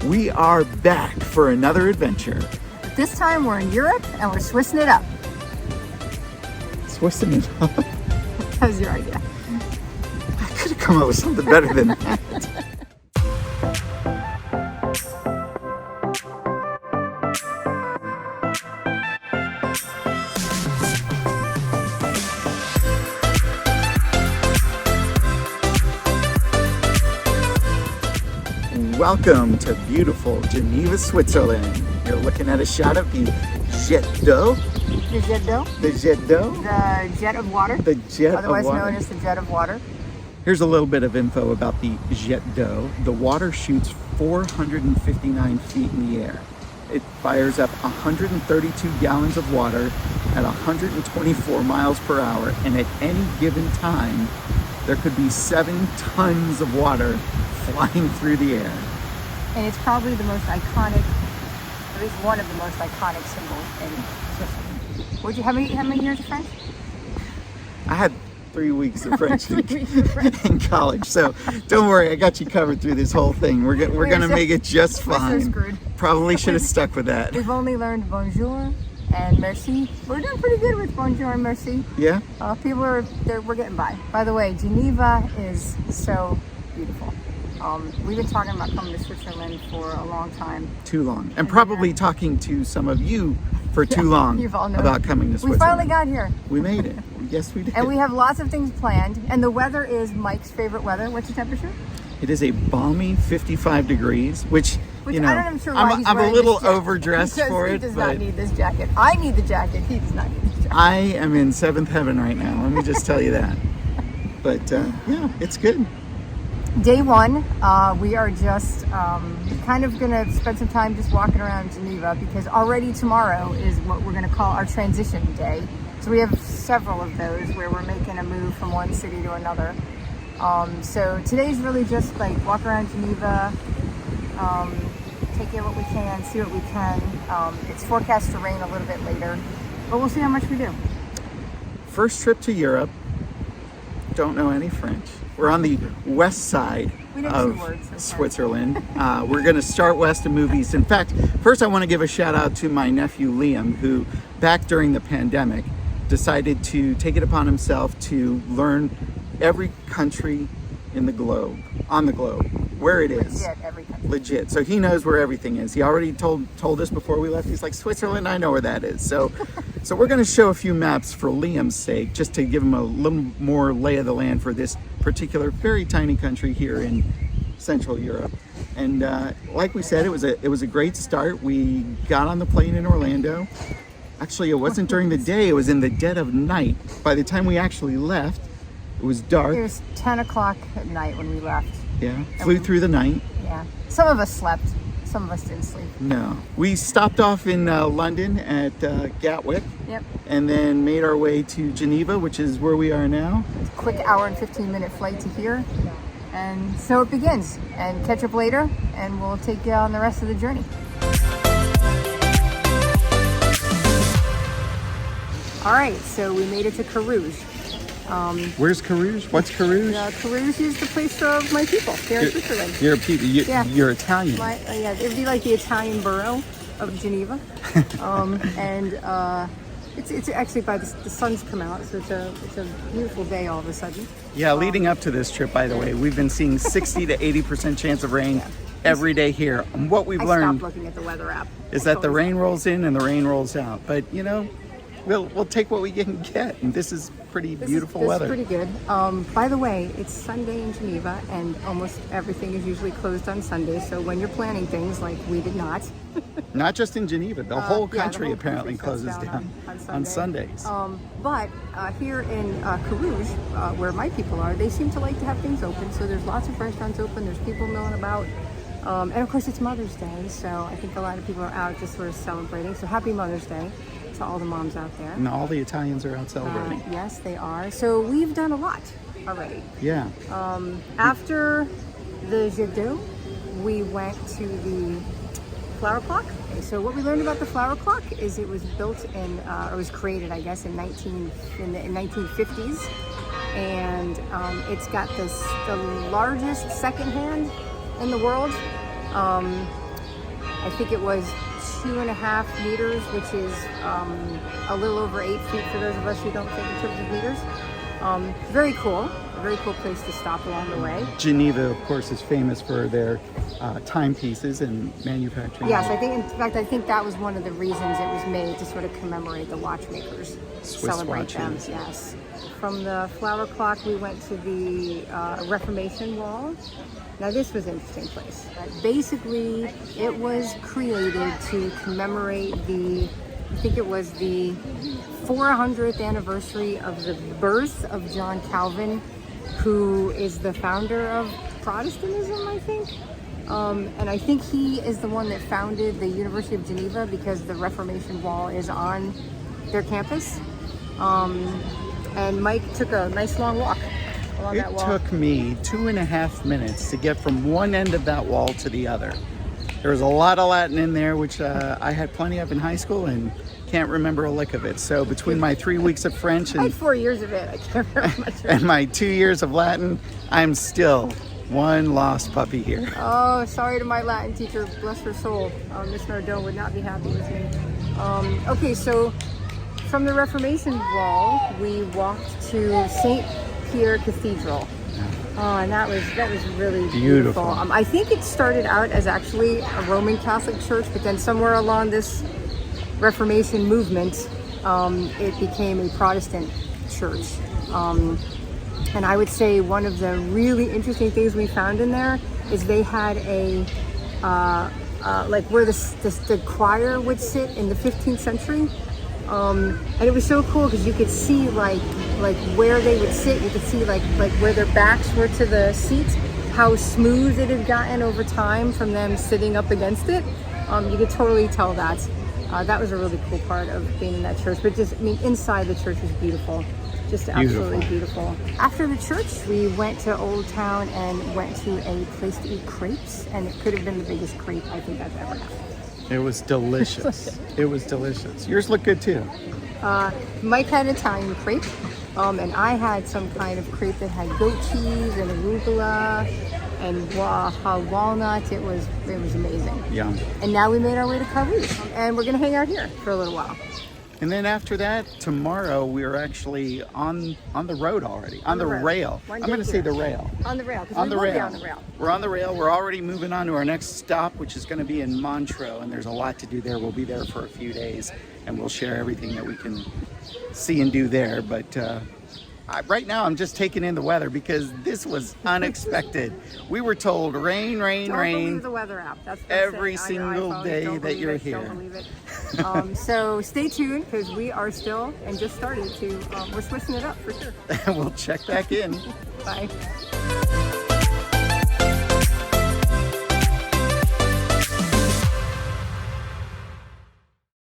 We are back for another adventure. This time we're in Europe and we're Swissing it up. Swissing it up? That was your idea. I could have come up with something better than that. Welcome to beautiful Geneva, Switzerland. You're looking at a shot of the jet d'eau. The jet d'eau? The jet d'eau? The jet of water. The jet Otherwise of water. known as the jet of water. Here's a little bit of info about the jet d'eau. The water shoots 459 feet in the air. It fires up 132 gallons of water at 124 miles per hour, and at any given time, there could be 7 tons of water flying through the air. And it's probably the most iconic, at least one of the most iconic symbols in Switzerland. Would you how many years of French? I had 3 weeks of French 3 weeks of French. in college, so don't worry, I got you covered through this whole thing. We're gonna make it just We're so fine. screwed. Probably should have stuck with that. We've only learned bonjour and merci. We're doing pretty good with bonjour and merci. Yeah? People are we're getting by. By the way, Geneva is so beautiful. We've been talking about coming to Switzerland for a long time. Too long. And probably talking to some of you for too long You've all known. about coming to Switzerland. We finally got here. We made it. Yes, we did. And we have lots of things planned. And the weather is Mike's favorite weather. What's the temperature? It is a balmy 55 degrees, which you know, I'm sure why he's I'm a wearing little this jacket. overdressed Because for he it, does but not need this jacket. I need the jacket. He does not need this jacket. I am in seventh heaven right now. Let me just tell you that. But yeah, it's good. Day one, we are just kind of going to spend some time just walking around Geneva because already tomorrow is what we're going to call our transition day. So we have several of those where we're making a move from one city to another. So today's really just like walk around Geneva, take in what we can, see what we can. It's forecast to rain a little bit later, but we'll see how much we do. First trip to Europe. Don't know any French. We're on the west side of Switzerland. We're going to start west and move east. In fact, first I want to give a shout out to my nephew Liam, who back during the pandemic decided to take it upon himself to learn every country in the globe, on the globe, where it is. Legit, every country. Legit. So he knows where everything is. He already told us before we left. He's like, Switzerland, I know where that is. So we're going to show a few maps for Liam's sake, just to give him a little more lay of the land for this particular very tiny country here in Central Europe. And like we said, it was a great start. We got on the plane in Orlando. Actually, it wasn't during the day. It was in the dead of night. By the time we actually left, it was dark. It was 10 o'clock at night when we left. Yeah, flew through the night. Yeah, some of us slept, some of us didn't sleep. No. We stopped off in London at Gatwick. Yep. And then made our way to Geneva, which is where we are now. It's a quick hour and 15-minute flight to here. And so it begins. And catch up later, and we'll take you on the rest of the journey. All right, so we made it to Carouge. Where's Carouge? What's Carouge? Carouge is the place of my people here in Switzerland. You're people. You're Italian. Yeah, it would be like the Italian borough of Geneva. It's actually by the sun's come out, so it's a beautiful day all of a sudden. Yeah, leading up to this trip, by the way, we've been seeing 60 to 80% chance of rain every day here. And what we've learned stopped looking at the weather app. Is that the rain rolls in and the rain rolls out. But you know, we'll take what we can get, and this is pretty beautiful weather. This is pretty good. By the way, it's Sunday in Geneva, and almost everything is usually closed on Sunday. So when you're planning things like we did not, not just in Geneva, the whole country the whole apparently country closes down on Sundays. But here in Carouge, where my people are, they seem to like to have things open. So there's lots of restaurants open. There's people milling about. And of course, it's Mother's Day, so I think a lot of people are out just sort of celebrating. So happy Mother's Day to all the moms out there. And all the Italians are out celebrating. Yes, they are. So we've done a lot already. Yeah. After the Jet d'eau, we went to the flower clock. Okay, so what we learned about the flower clock is it was built in, or was created, I guess, in 1950s, and it's got the largest second hand in the world. I think it was 2.5 meters, which is a little over 8 feet for those of us who don't think in terms of meters. Very cool. A very cool place to stop along the way. Geneva, of course, is famous for their timepieces and manufacturing. Yes, I think that was one of the reasons it was made, to sort of commemorate the watchmakers, Swiss celebrate watches. them. Yes. From the flower clock, we went to the Reformation Wall. Now, this was an interesting place. Basically, it was created to commemorate I think it was the 400th anniversary of the birth of John Calvin, who is the founder of Protestantism, I think. And I think he is the one that founded the University of Geneva, because the Reformation Wall is on their campus. And Mike took a nice long walk along that wall. It took me 2.5 minutes to get from one end of that wall to the other. There was a lot of Latin in there, which I had plenty of in high school and can't remember a lick of it. So between my 3 weeks of French I had and 4 years of it. I can't remember much of it. and my 2 years of Latin, I'm still one lost puppy here. Oh, sorry to my Latin teacher. Bless her soul. Miss Nardone would not be happy with me. Okay, so from the Reformation Wall, we walked to St. Pierre Cathedral. Oh, and that was really beautiful. I think it started out as actually a Roman Catholic church, but then somewhere along this Reformation movement, it became a Protestant church. And I would say one of the really interesting things we found in there is they had a like where the choir would sit in the 15th century. And it was so cool because you could see like where they would sit. You could see like where their backs were to the seats, how smooth it had gotten over time from them sitting up against it. You could totally tell that. That was a really cool part of being in that church. But inside the church was beautiful. Just absolutely beautiful. After the church, we went to Old Town and went to a place to eat crepes, and it could have been the biggest crepe I think I've ever had. It was delicious. It was delicious. Yours looked good too. Mike had an Italian crepe, and I had some kind of crepe that had goat cheese and arugula and walnut. It was amazing. Yum. And now we made our way to Carouge, and we're gonna hang out here for a little while. And then after that, tomorrow we're actually on the road already, on the rail. I'm going to say the rail. On the rail. On the rail. Be on the rail. We're on the rail. We're already moving on to our next stop, which is going to be in Montreux, and there's a lot to do there. We'll be there for a few days, and we'll share everything that we can see and do there. But right now, I'm just taking in the weather because this was unexpected. We were told rain, rain, Don't rain. believe the weather app. That's what every I'm saying. single I day don't that believe you're it. here. Don't believe it. So stay tuned because we are still and just started to. We're switching it up for sure. We'll check back in. Bye.